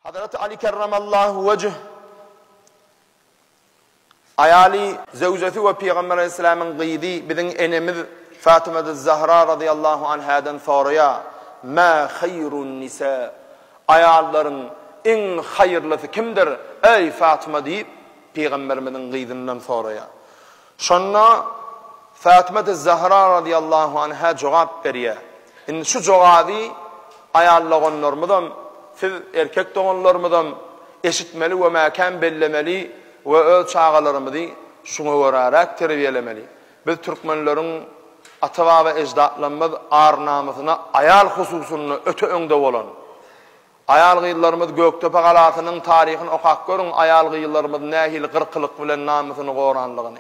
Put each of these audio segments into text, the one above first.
Hazreti Ali kerramallahu vecih ayali zevceti ve Peygamber Aleyhisselam'ın gıydi bizim enemiz Fatıma Zahra radıyallahu anhadan sonraya ma hayrun nisa ayalların en hayırlısı kimdir ey Fatıma deyip Peygamberimizin gıydinden sonraya. Şonna Fatıma Zahra radıyallahu anha cevap veriyor. In şu cevabı ayallığınlarımızdan siz erkek doğanlarımızdan eşitmeli ve mekan bellemeli ve öz çağalarımızı şuna vararak terbiyelemeli. Biz Türkmenlerin atava ve ecdatlarımız ar namusuna ayal hususunu öte önde olan. Ayal gıyıllarımız Göktepe galatının tarihini okak görün ayal gıyıllarımız nehil kırkılık bilen namusunu koranlığını.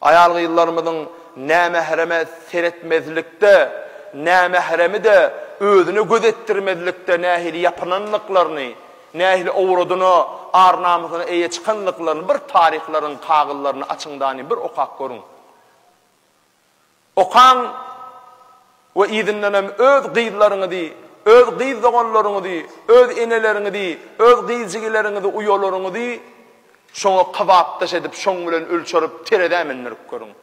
Ayal gıyıllarımızın ne mehreme seyretmezlikte, ne mehremi de özünü gözettirmezlikte nehil yapınanlıklarını, nehil uğrudunu, ar namusunu eye çıkanlıklarını, bir tarihlerin kağıllarını açındani bir okak görün. Okan ve idinlenem öz gıyıllarını di, öz gıyıl doğanlarını di, öz enelerini di, öz gıyılcigilerini di, uyolarını di, şonu kıvaptaş edip, şonu bilen ölçörüp, teredemenlerip görün.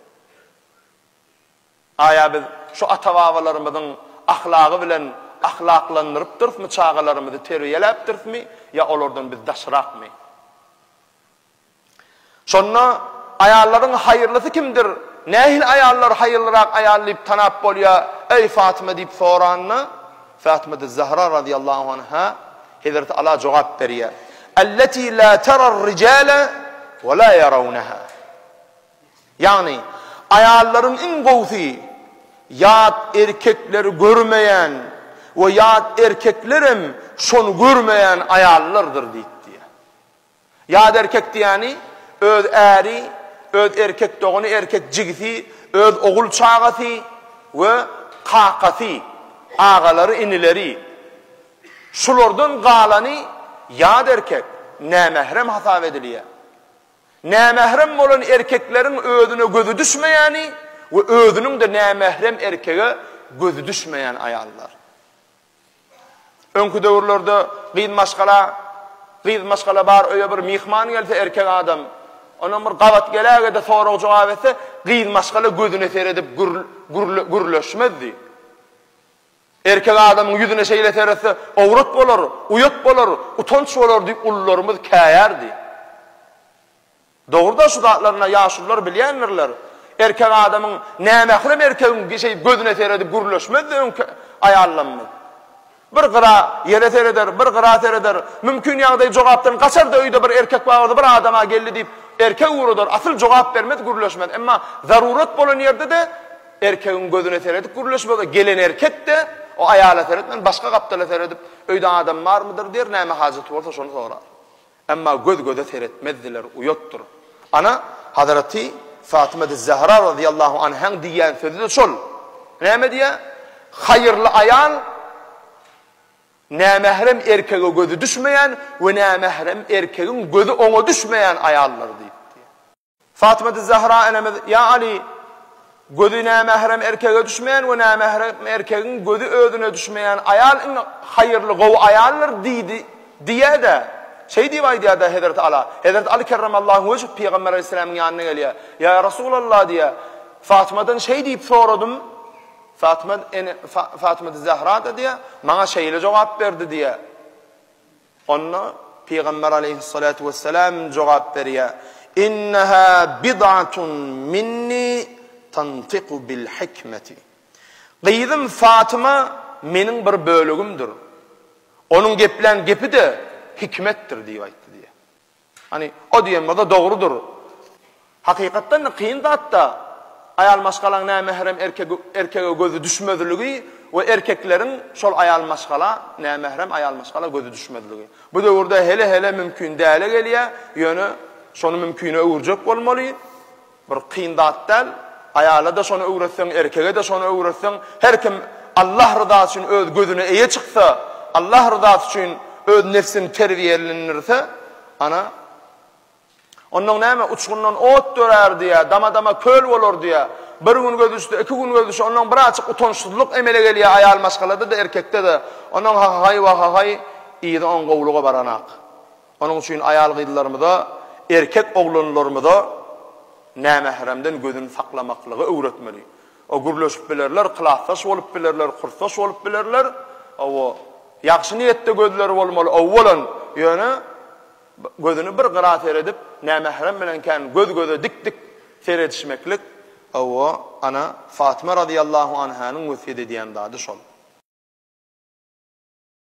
Aya biz şu atavalarımızın ahlakı bilen ahlaklanırıp dırf mı çağalarımızı terbiyelep dırf mı ya olordan biz daşrak mı? Şonna ayarların hayırlısı kimdir? Nehil ayarlar hayırlırak ayarlayıp tanap bolya ey Fatıma deyip soranna Fatıma Zahra radıyallahu anha Hazreti Allah cevap veriyor. Elleti la terar ricale ve la yarawnaha. Yani ayarların en gavsi yat erkekleri görmeyen ve yat erkeklerim şonu görmeyen ayarlardır deyip diye. Yat erkek diyani öz eri, öz erkek doğunu erkek cigisi, öz oğul çağası ve kakası, ağaları inileri. Şulardan galani yat erkek, ne mehrem hasap ediliyor. Ne mehrem olan erkeklerin özüne gözü düşmeyeni ve özünün de ne mehrem erkeğe gözü düşmeyen ayarlar. Önkü dövrlerde gıyıl maşgala bar öyle bir mihman gelse erkek adam. Onun bir gavat gelege de sonra cevap etse gıyıl maşgala gözüne seyredip gürleşmezdi. Erkek adamın yüzüne şeyle seyretse avrat bolar, uyut bolar, utanç bolar deyip ullarımız kayardi. Doğruda şu dağlarına yaşlılar bilenlerler. Erkek adamın ne mehrem erkeğin gözüne seyredip gürleşmezdi ayarlanmaz. Bir qıra yere seyreder, bir qıra seyreder. Mümkün yağday cevaptan kaçar da öyde bir erkek vardı, bir adama geldi deyip erkek uğrudur. Asıl cevap vermez, gürleşmez. Ama zaruret bolan yerde de erkeğin gözüne seyredip gürleşmez. Gelen erkek de o ayala seyretmez, başka kaptala seyredip öyde adam var mıdır der, neyme haceti olsa şunu sorar. Ama göz seyretmezdiler, uyuttur. Ana Hazreti Fatıma Zahra radıyallahu anh'ın diyen sözü de şol. Neyme diye? Hayırlı ayal ne mehrem erkeğe gözü düşmeyen ve ne mehrem erkeğin gözü ona düşmeyen ayallar deyip diye. Fatıma Zahra enemiz ya Ali gözü ne mehrem erkeğe düşmeyen ve ne mehrem erkeğin gözü özüne düşmeyen ayal hayırlı gov ayallar diye de şey diye de Hazreti Ali kerramallahu vecih Peygamber Aleyhisselam'ın yanına geliyor. Ya Resulallah diye Fatıma'dan şey deyip sordum. Fatıma Zahra da diye bana şeyle cevap verdi diye. Onunla Peygamber Aleyhissalatu vesselam cevap veriyor. İnneha bid'atun minni tantiqu bil hikmeti. Gıydım Fatıma menin bir bölügümdür. Onun gepi de hikmettir diye aytti diye. Hani o diyen da doğrudur. Hakikatten kıyın da hatta ayal maşgalan ne mehrem erkeğe gözü düşmezligi ve erkeklerin şol ayal maşgala ne mehrem ayal maşgala gözü düşmezligi. Bu dövrde hele mümkün değile geliyor. Yönü şonu mümküne uğuracak olmalı. Bir kıyın da hatta ayala da şonu uğratsan, erkeğe de şonu uğratsan, her kim Allah rızası için öz gözüne eye çıksa, Allah rızası için öz nefsini terbiyelenirse ana onun näme uçgundan ot dörer diye, dama köl olur diye. Bir gün gözüstü, 2 gün gözüstü, onun bir açık utançsızlık emele geliyor ayal maşgalada da erkekte de. Onun hay iyide on gowluga baranak. Onun üçin ayal gydylarymyza, erkek oglanlarymyza nämehremden gözünü saklamaklygy öwretmeli. O gurlaşyp bilerler, kılaftaş bolup bilerler, kurtaş bolup bilerler. O ýaxşy niýetde gözleri bolmaly. Awwalan ýöne gözünü bir gyra seredip nämehrem bilen kan göz-göze dik seredişmeklik. O ana Fatıma radıyallahu anha'nın wesiýet edýän dady şol.